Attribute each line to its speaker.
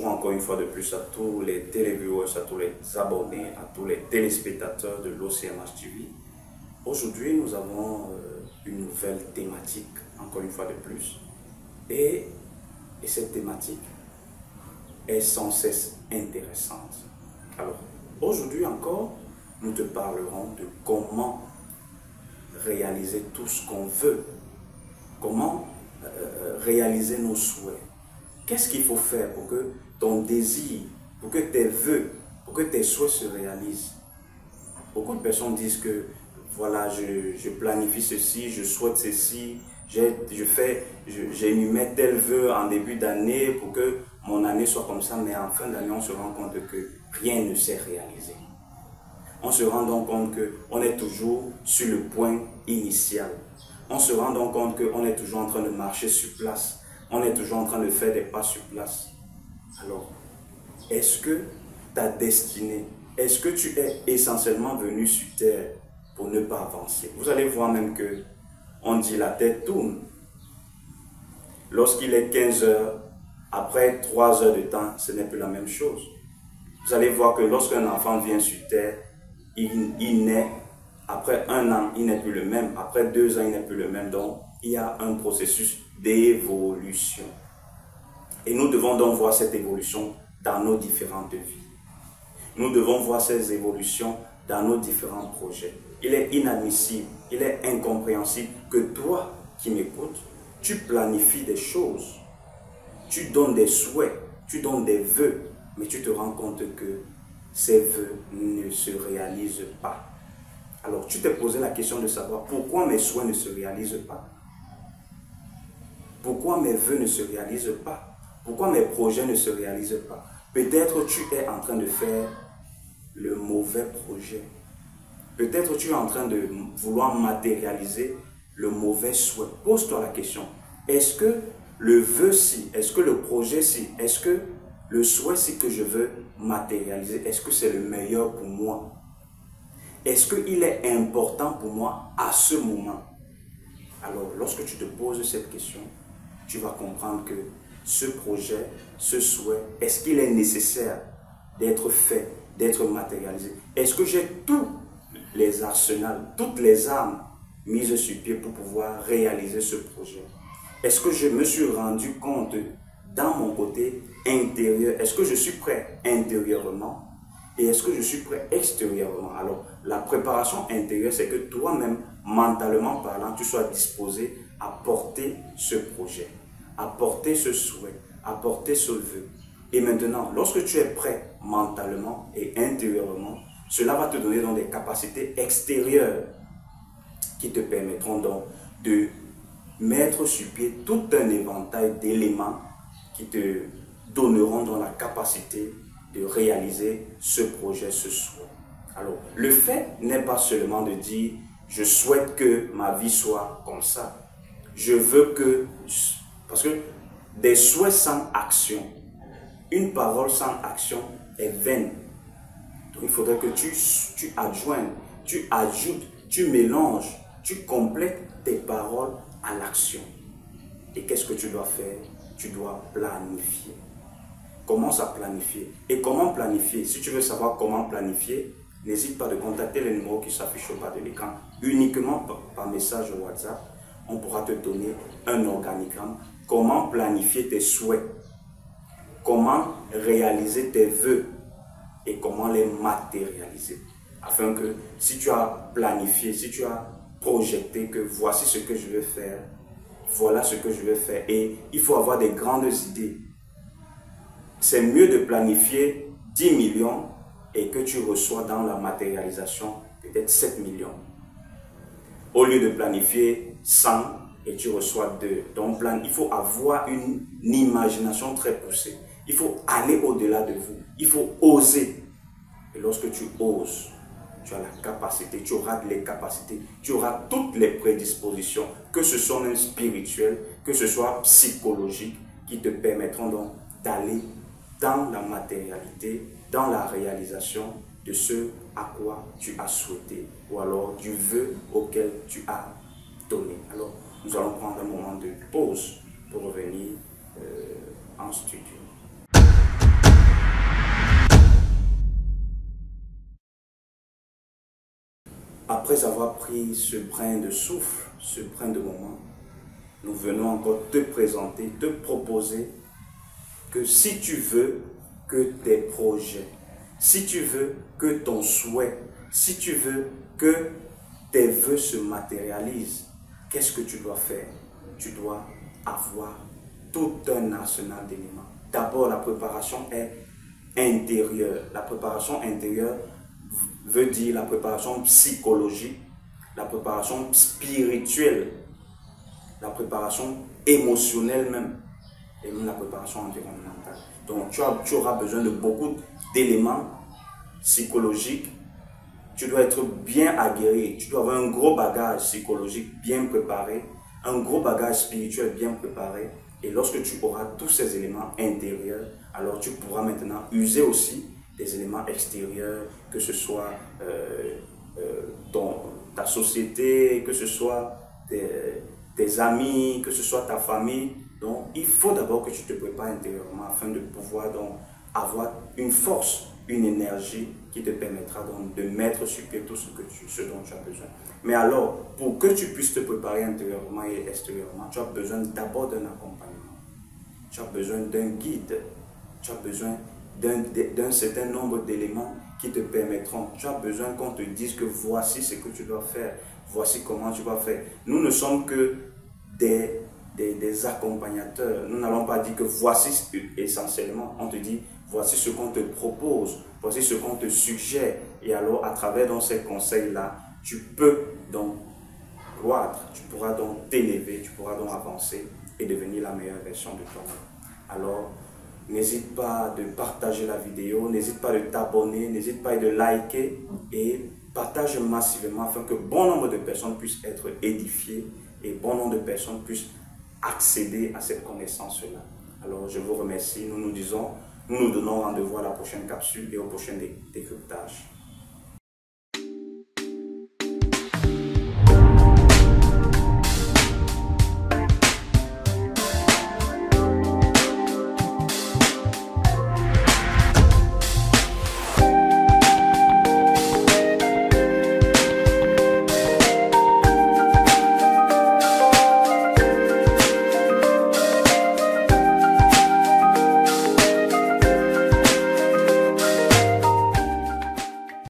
Speaker 1: encore une fois de plus à tous les téléviewers, à tous les abonnés, à tous les téléspectateurs de l'OCMH TV. Aujourd'hui, nous avons une nouvelle thématique, encore une fois de plus. Et cette thématique est sans cesse intéressante. Alors, aujourd'hui encore, nous te parlerons de comment réaliser tout ce qu'on veut. Comment réaliser nos souhaits. Qu'est-ce qu'il faut faire pour que ton désir, pour que tes vœux, pour que tes souhaits se réalisent? Beaucoup de personnes disent que voilà, je planifie ceci, je souhaite ceci, j'énumère tel vœu en début d'année pour que mon année soit comme ça, mais en fin d'année, on se rend compte que rien ne s'est réalisé. On se rend donc compte qu'on est toujours sur le point initial. On se rend donc compte qu'on est toujours en train de marcher sur place. On est toujours en train de faire des pas sur place. Alors, est-ce que ta destinée, est-ce que tu es essentiellement venu sur terre pour ne pas avancer? Vous allez voir même que on dit la tête tourne. Lorsqu'il est 15 heures, après 3 heures de temps, ce n'est plus la même chose. Vous allez voir que lorsqu'un enfant vient sur terre, il naît, après 1 an, il n'est plus le même, après 2 ans, il n'est plus le même. Donc, il y a un processus d'évolution. Et nous devons donc voir cette évolution dans nos différentes vies. Nous devons voir ces évolutions dans nos différents projets. Il est inadmissible, il est incompréhensible que toi qui m'écoutes, tu planifies des choses, tu donnes des souhaits, tu donnes des vœux, mais tu te rends compte que ces vœux ne se réalisent pas. Alors tu t'es posé la question de savoir pourquoi mes souhaits ne se réalisent pas. Pourquoi mes vœux ne se réalisent pas? Pourquoi mes projets ne se réalisent pas? Peut-être tu es en train de faire le mauvais projet. Peut-être tu es en train de vouloir matérialiser le mauvais souhait. Pose-toi la question. Est-ce que le vœu-ci, est-ce que le projet-ci, est-ce que le souhait-ci que je veux matérialiser, est-ce que c'est le meilleur pour moi? Est-ce qu'il est important pour moi à ce moment? Alors, lorsque tu te poses cette question, tu vas comprendre que ce projet, ce souhait, est-ce qu'il est nécessaire d'être fait, d'être matérialisé? Est-ce que j'ai tous les arsenals, toutes les armes mises sur pied pour pouvoir réaliser ce projet? Est-ce que je me suis rendu compte dans mon côté intérieur? Est-ce que je suis prêt intérieurement? Et est-ce que je suis prêt extérieurement? Alors, la préparation intérieure, c'est que toi-même, mentalement parlant, tu sois disposé à porter ce projet, à porter ce souhait, à porter ce vœu. Et maintenant, lorsque tu es prêt mentalement et intérieurement, cela va te donner donc des capacités extérieures qui te permettront donc de mettre sur pied tout un éventail d'éléments qui te donneront donc la capacité de réaliser ce projet, ce souhait. Alors, le fait n'est pas seulement de dire « je souhaite que ma vie soit comme ça ». Je veux que... Parce que des souhaits sans action, une parole sans action est vaine. Donc, il faudrait que tu adjoignes, tu ajoutes, tu mélanges, tu complètes tes paroles à l'action. Et qu'est-ce que tu dois faire? Tu dois planifier. Commence à planifier. Et comment planifier? Si tu veux savoir comment planifier, n'hésite pas de contacter les numéros qui s'affichent au bas de l'écran. Uniquement par message WhatsApp, on pourra te donner un organigramme. Comment planifier tes souhaits? Comment réaliser tes vœux? Et comment les matérialiser? Afin que si tu as planifié, si tu as projeté que voici ce que je vais faire, voilà ce que je vais faire. Et il faut avoir des grandes idées. C'est mieux de planifier 10 millions et que tu reçois dans la matérialisation peut-être 7 millions. Au lieu de planifier 100 et tu reçois 2. Donc il faut avoir une imagination très poussée. Il faut aller au-delà de vous. Il faut oser. Et lorsque tu oses, tu as la capacité, tu auras les capacités, tu auras toutes les prédispositions, que ce soit même spirituelles, que ce soit psychologiques, qui te permettront donc d'aller dans la matérialité, dans la réalisation de ce à quoi tu as souhaité, ou alors du vœu auquel tu as donné. Alors, nous allons prendre un moment de pause pour revenir en studio. après avoir pris ce brin de souffle, ce brin de moment, nous venons encore te présenter, te proposer que si tu veux que tes projets, si tu veux que ton souhait, si tu veux que tes vœux se matérialisent, qu'est-ce que tu dois faire? Tu dois avoir tout un arsenal d'éléments. D'abord, la préparation est intérieure. La préparation intérieure veut dire la préparation psychologique, la préparation spirituelle, la préparation émotionnelle même, et même la préparation environnementale. Donc tu auras besoin de beaucoup d'éléments psychologiques. Tu dois être bien aguerri, tu dois avoir un gros bagage psychologique bien préparé, un gros bagage spirituel bien préparé. Et lorsque tu auras tous ces éléments intérieurs, alors tu pourras maintenant user aussi des éléments extérieurs, que ce soit ta société, que ce soit tes amis, que ce soit ta famille. Donc, il faut d'abord que tu te prépares intérieurement afin de pouvoir donc avoir une force, une énergie qui te permettra donc de mettre sur pied tout ce dont tu as besoin. Mais alors, pour que tu puisses te préparer intérieurement et extérieurement, tu as besoin d'abord d'un accompagnement. Tu as besoin d'un guide. Tu as besoin d'un certain nombre d'éléments qui te permettront. Tu as besoin qu'on te dise que voici ce que tu dois faire, voici comment tu vas faire. Nous ne sommes que des accompagnateurs. Nous n'allons pas dire que voici essentiellement. On te dit voici ce qu'on te propose, voici ce qu'on te suggère. Et alors, à travers donc, ces conseils-là, tu peux donc croître, tu pourras donc t'élever, tu pourras donc avancer et devenir la meilleure version de toi-même. Alors, n'hésite pas de partager la vidéo, n'hésite pas de t'abonner, n'hésite pas de liker et partage massivement afin que bon nombre de personnes puissent être édifiées et bon nombre de personnes puissent accéder à cette connaissance-là. Alors, je vous remercie. Nous nous donnons rendez-vous à la prochaine capsule et au prochain décryptage.